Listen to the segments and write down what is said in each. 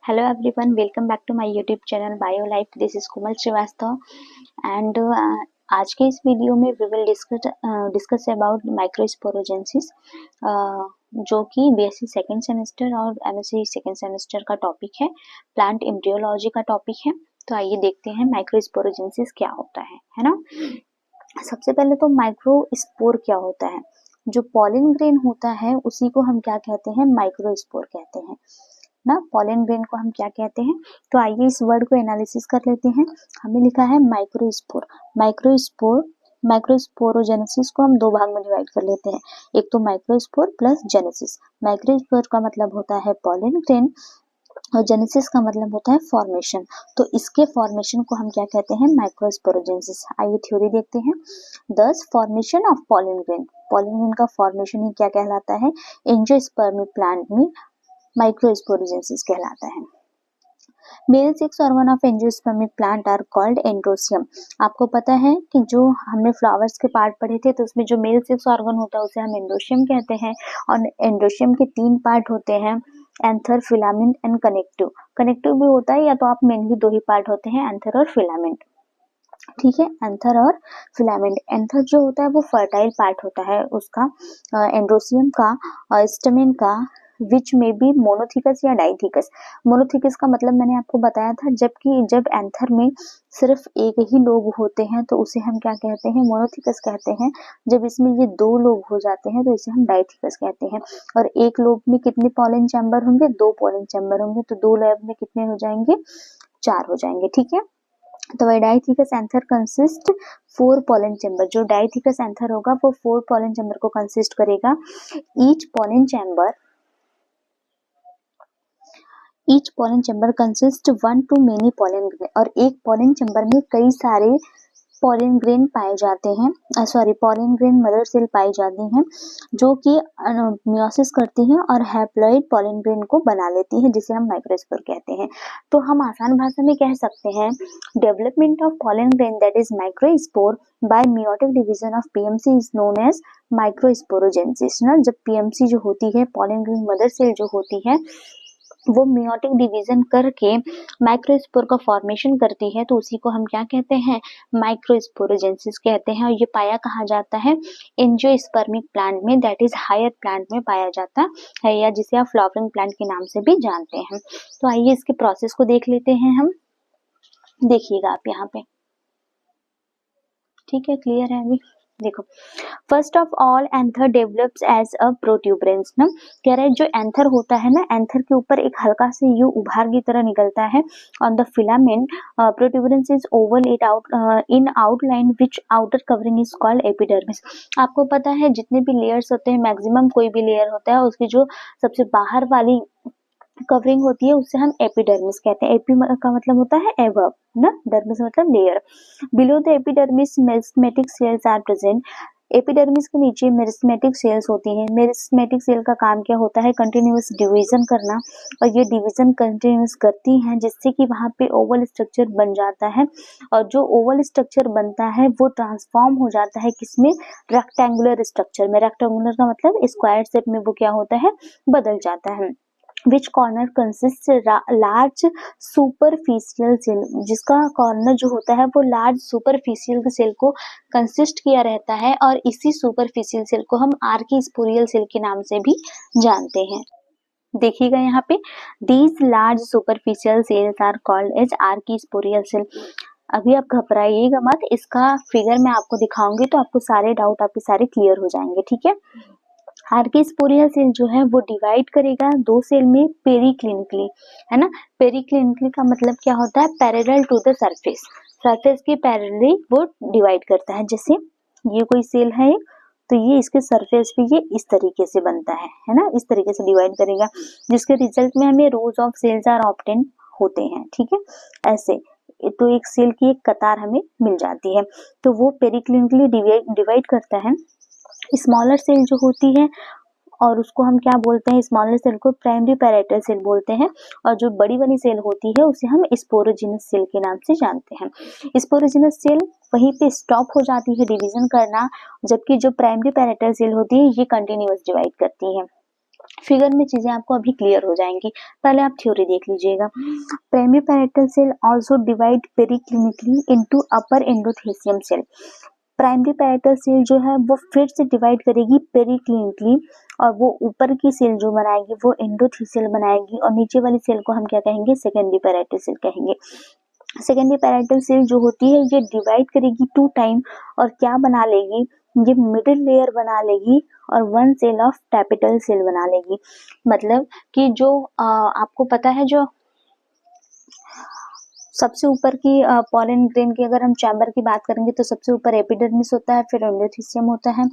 Hello everyone, welcome back to my YouTube channel BioLife. This is Komal Srivastava and आज के इस video में we will discuss about माइक्रोस्पोरोजेंसिस जो कि BSc second semester और MSc second semester का topic है, प्लांट एम्ब्रियोलॉजी का टॉपिक है। तो आइए देखते हैं माइक्रोस्पोरोजेंसिस क्या होता है ना। सबसे पहले तो माइक्रोस्पोर क्या होता है। जो पॉलिन ग्रेन होता है उसी को हम क्या कहते हैं, माइक्रोस्पोर कहते हैं ना। पॉलन ग्रेन को हम क्या कहते हैं, तो आइए इस वर्ड को एनालिसिस कर लेते हैं। हमें लिखा है माइक्रोस्पोर। माइक्रोस्पोरोजेनेसिस को हम दो भाग में डिवाइड कर लेते हैं, एक तो माइक्रोस्पोर प्लस जेनेसिस। माइक्रोस्पोर का मतलब होता है पॉलन ग्रेन और जेनेसिस का मतलब होता है फॉर्मेशन। तो इसके फॉर्मेशन को हम क्या कहते हैं, माइक्रोस्पोरोजेनेसिस। आइए थ्योरी देखते हैं। Thus formation of pollen grain. Pollen grain का फॉर्मेशन ही क्या कहलाता है, एंजियोस्पर्मिक प्लांट में माइक्रोस्पोरोजेंसिस कहलाता है। Male sex organ of angiospermic plant are called androecium. आपको पता है कि जो हमने फ्लावर्स के पार्ट पढ़े थे तो उसमें जो मेल सेक्स ऑर्गन होता है उसे हम एंड्रोसियम कहते हैं। और एंड्रोसियम के तीन पार्ट होते हैं, anther, filament and connective. Connective भी होता है, या तो आप मेनली दो ही पार्ट होते हैं, एंथर और फिलामेंट। ठीक है, एंथर और फिलामेंट। एंथर जो होता है वो फर्टाइल पार्ट होता है उसका, एंड्रोसियम का, स्टेमेन का, विच में बी मोनोथिकस या डाइथिकस। मोनोथिकस का मतलब मैंने आपको बताया था, जब एंथर में सिर्फ एक ही लोब होते हैं तो उसे हम क्या कहते हैं, मोनोथिकस कहते हैं। जब इसमें ये दो लोब हो जाते हैं तो इसे हम डाइथिकस कहते हैं। और एक लोब में कितने पॉलन चैम्बर होंगे, दो पॉलन चैम्बर होंगे, तो दो लोब में कितने हो जाएंगे, चार हो जाएंगे। ठीक है, तो डाइथिकस एंथर कंसिस्ट 4 पॉलन चैम्बर। जो डाइथिकस एंथर होगा वो 4 पॉलन चैम्बर को कंसिस्ट करेगा। Each pollen chamber consist 1 to many pollen grain। और एक पॉलन चैम्बर में कई सारे पॉलन ग्रेन पाए जाते हैं, पॉलन ग्रेन मदर सेल पाई जाती हैं जो कि मियोसिस करती हैं और हैप्लॉइड पॉलन ग्रेन को बना लेती हैं, जिसे हम माइक्रोस्पोर कहते हैं। तो हम आसान भाषा में कह सकते हैं, development of pollen grain that is microspore by meiotic division of PMC is known as microsporogenesis ना। जब पीएमसी जो होती है, पॉलन ग्रेन मदर सेल जो होती है, वो मियोटिक डिवीजन करके माइक्रोस्पोर का फॉर्मेशन करती है, तो उसी को हम क्या कहते हैं, माइक्रोस्पोरोजेनेसिस कहते हैं। और ये पाया कहाँ जाता है, एंजियोस्पर्मिक प्लांट में, दैट इज हायर प्लांट में पाया जाता है, या जिसे आप फ्लावरिंग प्लांट के नाम से भी जानते हैं। तो आइए इसके प्रोसेस को देख लेते हैं हम। देखिएगा आप यहाँ पे, ठीक है, क्लियर है अभी। देखो, first of all anther develops as a protuberance ना। कह रहे हैं जो एंथर होता है ना, एंथर के ऊपर एक हल्का से यू उभार की तरह निकलता है on the filament. Protuberance is Oval it out in outline which outer covering is called epidermis. आपको पता है जितने भी लेयर्स होते हैं, मैक्सिमम कोई भी लेयर होता है, उसकी जो सबसे बाहर वाली कवरिंग होती है उससे हम एपिडर्मिस कहते हैं। एपी का मतलब होता है एबव ना, डर्मिस मतलब layer. Below the epidermis meristematic cells are present. Epidermis के नीचे मेरिस्टेमेटिक सेल्स होती हैं। मेरिस्टेमेटिक सेल का काम क्या होता है, कंटिन्यूअस डिवीजन करना, और ये डिवीजन कंटिन्यूअस करती हैं जिससे कि वहां पे ओवल स्ट्रक्चर बन जाता है। और जो ओवल स्ट्रक्चर बनता है वो ट्रांसफॉर्म हो जाता है किसमें, रेक्टेंगुलर स्ट्रक्चर में। रेक्टेंगुलर का मतलब स्क्वायर शेप में वो क्या होता है, बदल जाता है। Which corner consist large superficial cell. जिसका कॉर्नर जो होता है वो लार्ज सुपरफिशियल सेल को कंसिस्ट किया रहता है, और इसी सुपरफिशियल सेल को हम आर्कीस्पोरियल सेल के नाम से भी जानते हैं। देखिएगा यहाँ पे, these large superficial cells are called as archesporial cell. अभी आप घबराइएगा मत, इसका फिगर मैं आपको दिखाऊंगी तो आपको सारे डाउट आपके सारे क्लियर हो जाएंगे। ठीक है, आर्कीस्पोरियल सेल जो है वो डिवाइड करेगा दो सेल में पेरिक्लिनिकली, है ना। पेरिक्लिनिकली का मतलब क्या होता है, parallel to the surface, surface के पैरेलली वो डिवाइड करता है। जैसे ये कोई सेल है तो ये इसके सरफेस पे ये इस तरीके से बनता है ना, इस तरीके से डिवाइड करेगा, जिसके रिजल्ट में हमें rows of cells are obtain होते हैं। ठीक है, ऐसे तो एक सेल की एक कतार हमें मिल जाती है। तो वो पेरिक्लिनिकली डिवाइड करता है। स्मॉलर सेल जो होती है, और उसको हम क्या बोलते हैं, स्मॉलर सेल को प्राइमरी पैराइटल सेल बोलते हैं। और जो बड़ी वाली सेल होती है उसे हम स्पोरोजिनस सेल के नाम से जानते हैं। स्पोरोजिनस सेल वहीं पे स्टॉप हो जाती है डिवीजन करना, जबकि जो प्राइमरी पैराइटल सेल होती है ये कंटिन्यूअस डिवाइड करती है। फिगर में चीजें आपको अभी क्लियर हो जाएंगी, पहले आप थ्योरी देख लीजिएगा। Primary parietal cell also divide periclinically into upper endothelium cell. Primary parietal cell जो है वो फिर से डिवाइड करेगी पेरिक्लिनिकली, और वो ऊपर की सेल जो बनाएगी वो एंडोथेलियल बनाएगी, और नीचे वाली सेल को हम क्या कहेंगे, सेकेंडरी पैरेटल सेल कहेंगे। सेकेंडरी पैरेटल सेल जो होती है ये डिवाइड करेगी 2 टाइम, और क्या बना लेगी, ये मिडिल लेयर बना लेगी और 1 सेल ऑफ टैपिटल सेल बना लेगी। मतलब कि जो आपको पता है, जो सबसे ऊपर की पॉलन ग्रेन की अगर हम चैम्बर की बात करेंगे तो सबसे ऊपर एपिडर्मिस होता है, फिर एंडोथेलियम होता है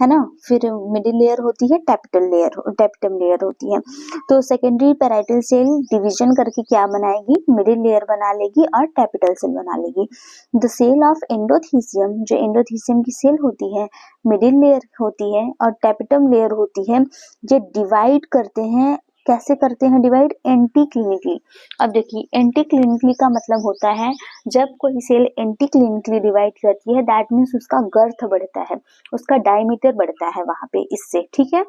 ना, फिर मिडिल लेयर होती है, टैपिटम लेयर होती है। तो सेकेंडरी पैराइटल सेल डिवीजन करके क्या बनाएगी, मिडिल लेयर बना लेगी और टैपिटल सेल बना लेगी। द सेल ऑफ एंडोथेलियम, जो एंडोथेलियम की सेल होती है, मिडिल लेयर होती है और टैपिटम लेयर होती है, ये डिवाइड करते हैं। कैसे करते हैं डिवाइड, एंटी क्लिनिकली। अब देखिए एंटी क्लिनिकली का मतलब होता है जब कोई सेल एंटी क्लिनिकली डिवाइड करती है, दैट मीन्स उसका गर्थ बढ़ता है, उसका डायमीटर बढ़ता है वहां पे इससे, ठीक है।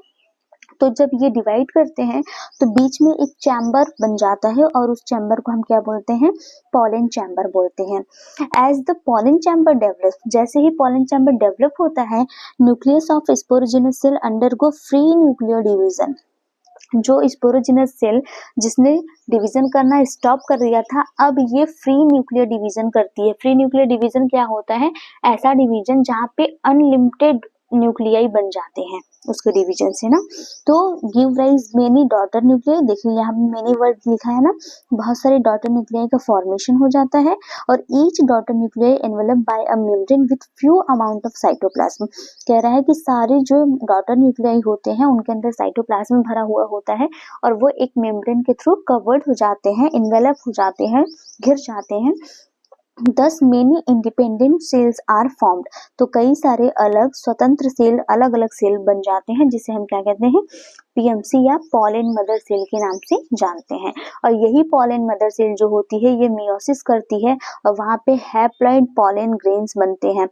तो जब ये डिवाइड करते हैं तो बीच में एक चैम्बर बन जाता है, और उस चैम्बर को हम क्या बोलते हैं, पॉलन चैम्बर बोलते हैं। As the pollen chamber develop, जैसे ही पॉलन चैम्बर डेवलप होता है, nucleus of sporogenous cell undergo free nuclear division. जो स्पोरोजिनस सेल जिसने डिवीजन करना स्टॉप कर दिया था, अब ये फ्री न्यूक्लियर डिवीजन करती है। फ्री न्यूक्लियर डिवीजन क्या होता है, ऐसा डिवीजन जहाँ पे अनलिमिटेड न्यूक्लियाई बन जाते हैं उसके डिवीजन से ना। तो give rise many daughter nuclei, देखिए यहाँ पे मेनी वर्ड लिखा है ना, बहुत सारे डॉटर न्यूक्लियाई का फॉर्मेशन हो जाता है, और each daughter nuclei envelop by a membrane with few amount of cytoplasm. कह रहा है कि सारे जो डॉटर न्यूक्लियाई होते हैं उनके अंदर साइटोप्लाज्म भरा हुआ होता है, और वो एक मेम्ब्रेन के थ्रू कवर्ड हो जाते हैं, इन्वेलप हो जाते हैं, घिर जाते हैं। Thus many independent cells are formed, तो कई सारे अलग स्वतंत्र सेल, अलग अलग सेल बन जाते हैं, जिसे हम क्या कहते हैं, पीएमसी या पॉलन मदर सेल के नाम से जानते हैं। और यही पॉलन मदर सेल जो होती है ये मियोसिस करती है, और वहां पे हैप्लॉइड पॉलन ग्रेन्स बनते हैं।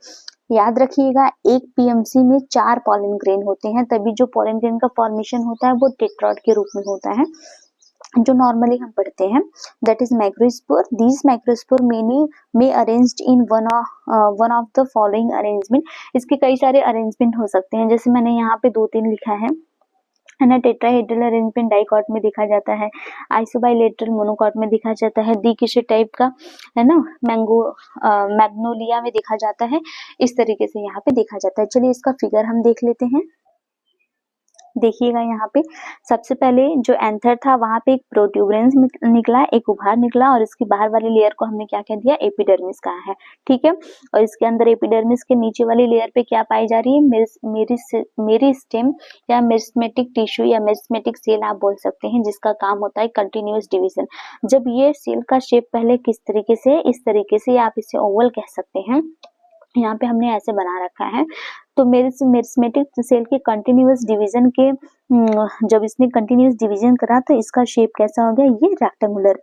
याद रखिएगा, एक पीएमसी में 4 पॉलन ग्रेन होते हैं, तभी जो पॉलन ग्रेन का फॉर्मेशन होता है वो टेट्रॉड के रूप में होता है, जो नॉर्मली हम पढ़ते हैं, that is microspore. These microspore many may arranged in one of the following arrangement. इसके कई सारे अरेंजमेंट हो सकते हैं, जैसे मैंने यहाँ पे 2-3 लिखा है ना। टेट्राहेड्रल अरेंजमेंट डाइकॉट में देखा जाता है, आइसोबाइलेटरल मोनोकॉट में देखा जाता है, डिकिशे टाइप का है ना, मैग्नोलिया में देखा जाता है, इस तरीके से यहाँ पे देखा जाता है। चलिए इसका फिगर हम देख लेते हैं। देखिएगा यहाँ पे सबसे पहले जो एंथर था वहां पे एक प्रोट्यूबरेंस निकला, एक उभार निकला, और इसकी बाहर वाली लेयर को हमने क्या कह दिया, एपिडर्मिस कहा है, ठीक है। और इसके अंदर एपिडर्मिस के नीचे वाली लेयर पे क्या पाई जा रही है, मेरिस्टेम या मेरिस्मेटिक टिश्यू या मेरिस्मेटिक सेल आप बोल सकते हैं, जिसका काम होता है कंटिन्यूअस डिवीजन। जब ये सेल का शेप पहले किस तरीके से, इस तरीके से, आप इसे ओवल कह सकते हैं, यहाँ पे हमने ऐसे बना रखा है। तो मेरिस्मेटिक सेल के कंटिन्यूअस डिवीजन के जब इसने कंटिन्यूअस डिवीजन करा तो इसका शेप कैसा हो गया, ये रेक्टेंगुलर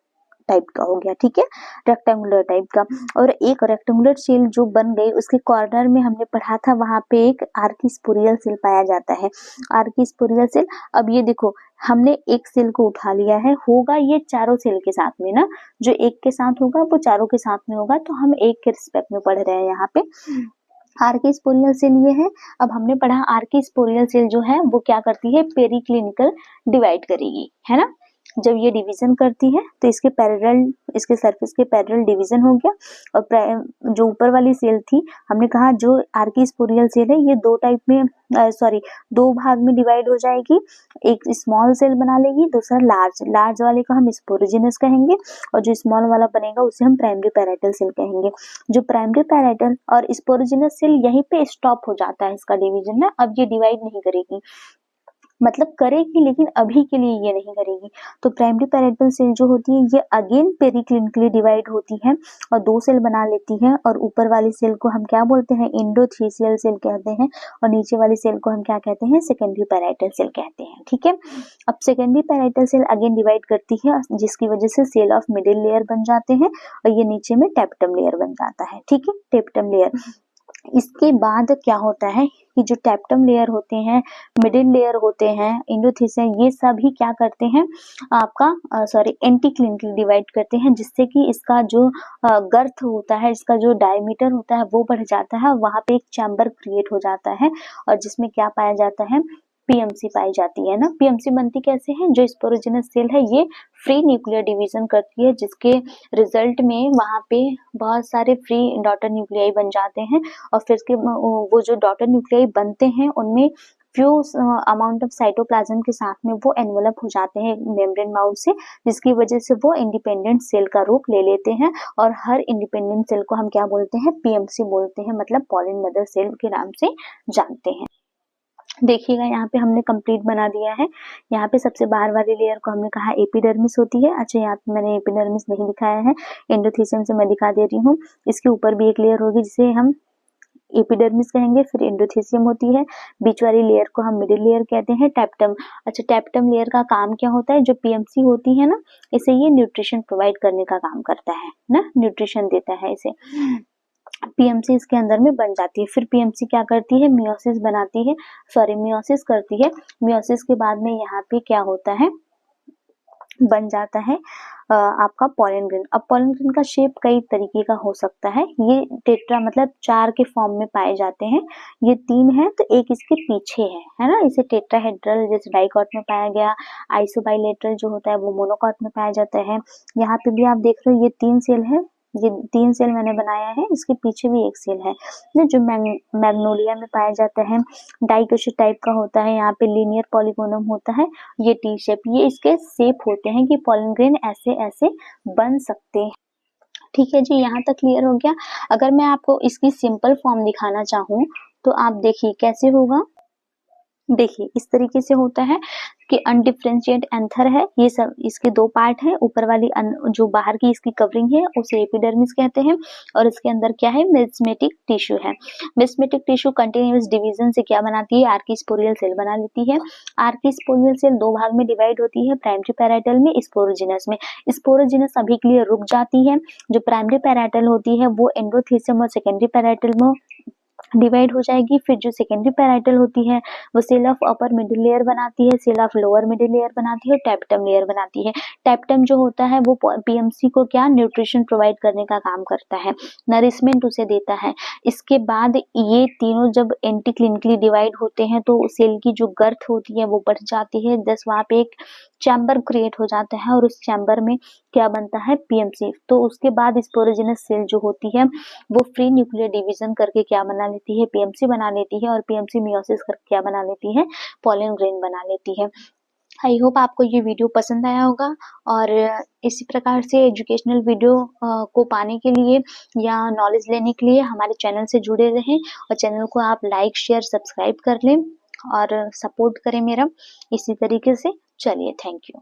टाइप का हो गया, ठीक है, रेक्टेंगुलर टाइप का। और एक रेक्टेंगुलर सेल जो बन गई उसके कॉर्नर में हमने पढ़ा था वहां पे एक आर्किस्पोरियल सेल पाया जाता है, आर्किस्पोरियल सेल। अब ये देखो हमने एक सेल को उठा लिया है, होगा ये चारों सेल के साथ में ना, जो एक के साथ होगा वो चारों के साथ में होगा, तो हम एक के रिस्पेक्ट में पढ़ रहे हैं यहाँ पे। आर्किस्पोरियल सेल ये है। अब हमने पढ़ा आर्किस्पोरियल सेल जो है वो क्या करती है, पेरिक्लिनिकल डिवाइड करेगी, है ना। जब ये डिवीजन करती है तो इसके पैरेलल, इसके सरफेस के पैरेलल डिवीजन हो गया। और जो ऊपर वाली सेल थी, हमने कहा जो आर्किस्पोरियल सेल है ये दो भाग में डिवाइड हो जाएगी, एक स्मॉल सेल बना लेगी, दूसरा लार्ज वाले को हम स्पोरोजिनस कहेंगे, और जो स्मॉल वाला बनेगा उसे हम प्राइमरी पैराइटल सेल कहेंगे। जो प्राइमरी पैराइटल और स्पोरोजिनस सेल यहीं पे स्टॉप हो जाता है इसका डिवीजन ना, अब ये डिवाइड नहीं करेगी, मतलब करेगी लेकिन अभी के लिए ये नहीं करेगी। तो प्राइमरी पैरेंटल सेल जो होती है ये अगेन पेरिक्लिनिकली डिवाइड होती है और 2 सेल बना लेती है, और ऊपर वाली सेल को हम क्या बोलते हैं, एंडोथेलियल सेल कहते हैं, और नीचे वाली सेल को हम क्या कहते हैं, सेकेंडरी पैराइटल सेल कहते हैं, ठीक है। अब secondary parietal cell again divide करती है, जिसकी वजह से सेल ऑफ मिडिल लेयर बन जाते हैं, और ये नीचे में टैपिटम लेयर बन जाता है, ठीक है, टैपिटम लेयर। इसके बाद क्या होता है कि जो टैप्टम लेयर होते हैं, मिडिल लेयर होते हैं, एंडोथेलियम, ये सभी क्या करते हैं आपका एंटीक्लिनिकली डिवाइड करते हैं, जिससे कि इसका जो गर्थ होता है, इसका जो डायमीटर होता है वो बढ़ जाता है, वहां पे एक चैम्बर क्रिएट हो जाता है और जिसमें क्या पाया जाता है, पीएमसी पाई जाती है ना। पीएमसी बनती कैसे है, जो स्पोरोजेनस सेल है ये फ्री न्यूक्लियर डिवीजन करती है, जिसके रिजल्ट में वहां पे बहुत सारे फ्री डॉटर न्यूक्लियाई बन जाते हैं और फिर इसके वो जो डॉटर न्यूक्लियाई बनते हैं उनमें फ्यू अमाउंट ऑफ साइटोप्लाज्म के साथ में वो एनवेलप हो जाते हैं मेम्ब्रेन माउथ से, जिसकी वजह से वो इंडिपेंडेंट सेल का रूप ले लेते हैं और हर इंडिपेंडेंट सेल को हम क्या बोलते हैं, पीएमसी बोलते हैं, मतलब पॉलिन मदर सेल के नाम से जानते हैं। देखिएगा यहाँ पे हमने कंप्लीट बना दिया है। यहाँ पे सबसे बाहर वाली लेयर को हमने कहा एपिडर्मिस होती है। अच्छा, यहाँ पे मैंने एपिडर्मिस नहीं दिखाया है, एंडोथेलियम से मैं दिखा दे रही हूँ। इसके ऊपर भी एक लेयर होगी जिसे हम एपिडर्मिस कहेंगे, फिर एंडोथेलियम होती है, बीच वाली लेयर को हम मिडिल लेयर कहते हैं, टैप्टम। अच्छा, टैप्टम लेयर का काम क्या होता है, जो पीएमसी होती है ना, इसे ये न्यूट्रिशन प्रोवाइड करने का काम करता है ना, न्यूट्रिशन देता है इसे। पीएमसी इसके अंदर में बन जाती है, फिर पीएमसी क्या करती है, मियोसिस बनाती है, मियोसिस करती है। मियोसिस के बाद में यहाँ पे क्या होता है, बन जाता है आपका पॉलन ग्रेन। अब पॉलन ग्रेन का शेप कई तरीके का हो सकता है, ये टेट्रा मतलब 4 के फॉर्म में पाए जाते हैं, ये 3 है तो एक इसके पीछे है ना, इसे टेट्राहेड्रल जैसे डाइकॉट में पाया गया, आइसोबाइलेटरल जो होता है वो मोनोकॉट में पाया जाता है। यहाँ पे भी आप देख रहे हो ये 3 सेल है, ये 3 सेल मैंने बनाया है, इसके पीछे भी एक सेल है जो मैग्नोलिया में पाया जाता है, डाइकोटिक टाइप का होता है, यहाँ पे लीनियर पॉलीगोनम होता है, ये टी शेप, ये इसके शेप होते हैं कि पॉलन ग्रेन ऐसे ऐसे बन सकते हैं। ठीक है जी, यहाँ तक क्लियर हो गया। अगर मैं आपको इसकी सिंपल फॉर्म दिखाना चाहूँ तो आप देखिए कैसे होगा। देखिए इस तरीके से होता है कि अनडिफरेंशिएट एंथर है, ये सब इसके 2 पार्ट है, ऊपर वाली जो बाहर की इसकी कवरिंग है उसे एपिडर्मिस कहते हैं और इसके अंदर क्या है, मेस्मेटिक टिश्यू है। मेस्मेटिक टिश्यू कंटिन्यूअस डिवीजन से क्या बनाती है, आर्किस्पोरियल सेल बना लेती है। आर्किस्पोरियल सेल 2 भाग में डिवाइड होती है, प्राइमरी पैराइटल में, स्पोरोजिनस में। स्पोरोजिनस अभी के लिए रुक जाती है, जो प्राइमरी पैराइटल होती है वो एंडोथेलियम और सेकेंडरी पैराइटल में डिवाइड हो जाएगी। फिर जो सेकेंडरी पैराइटल होती है वो cell of upper middle layer बनाती है, cell of lower middle layer बनाती है, टैप्टम लेयर बनाती है। टैप्टम जो होता है वो पीएमसी को क्या, न्यूट्रिशन प्रोवाइड करने का काम करता है, नरिशमेंट उसे देता है। इसके बाद ये तीनों जब एंटी क्लिनिकली डिवाइड होते हैं तो सेल की जो गर्थ होती है वो बढ़ जाती है, दस वहां पे एक चैम्बर क्रिएट हो जाता है और उस चैम्बर में क्या बनता है, पीएमसी। तो उसके बाद स्पोरोजिनस सेल जो होती है वो फ्री न्यूक्लियर डिवीजन करके क्या बना लेती है, पीएमसी बना लेती है और पीएमसी मियोसिस करके क्या बना लेती है, पॉलन ग्रेन बना लेती है। आई होप आपको ये वीडियो पसंद आया होगा और इसी प्रकार से एजुकेशनल वीडियो को पाने के लिए या नॉलेज लेने के लिए हमारे चैनल से जुड़े रहें और चैनल को आप लाइक शेयर सब्सक्राइब कर लें और सपोर्ट करें मेरा इसी तरीके से। चलिए, थैंक यू।